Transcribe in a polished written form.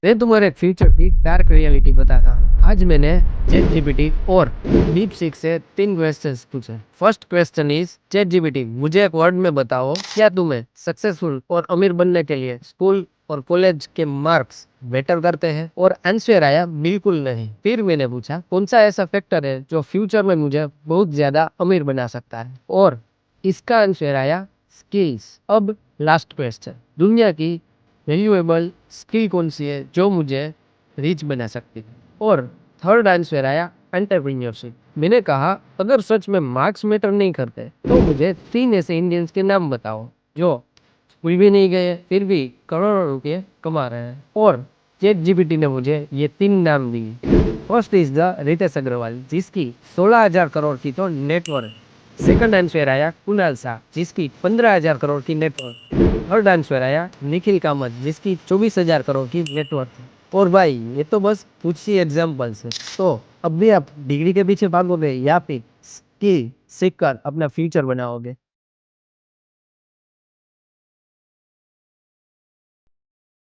मैं तुम्हारे फ्यूचर की डार्क रियलिटी बताता हूँ। आज मैंने चैट जीपीटी और डीप सीक से 3 क्वेश्चंस पूछे। First question is chat GPT, मुझे एक वर्ड में बताओ, क्या तुम्हें सक्सेसफुल और अमीर बनने के लिए स्कूल और कॉलेज के मार्क्स बेटर करते हैं? और आंसर आया बिल्कुल नहीं। फिर मैंने पूछा कौन सा ऐसा फैक्टर है जो फ्यूचर में मुझे बहुत ज्यादा अमीर बना सकता है? और इसका आंसर आया स्किल्स। अब लास्ट क्वेश्चन, दुनिया की वैल्यूएबल स्किल कौन सी है जो मुझे रिच बना सकती है? और थर्ड आंसर आया एंटरप्रेन्योरशिप। मैंने कहा अगर सच में मार्क्स मैटर नहीं करते तो मुझे 3 ऐसे इंडियंस के नाम बताओ जो स्कूल भी नहीं गए फिर भी करोड़ों रुपये कमा रहे हैं। और चैट जीपीटी ने मुझे ये 3 नाम दिए। First is the Ritesh Agarwal जिसकी 16,000 करोड़ की तो नेटवर्क। सेकंड आंसर आया कुणाल शाह जिसकी 15,000 करोड़ की नेटवर्क। थर्ड आंसर आया निखिल कामत जिसकी 24,000 करोड़ की नेटवर्क। और भाई ये तो बस कुछ ही एग्जाम्पल्स है। तो अब भी आप डिग्री के पीछे भागोगे या फिर स्किल सीख कर अपना फ्यूचर बनाओगे?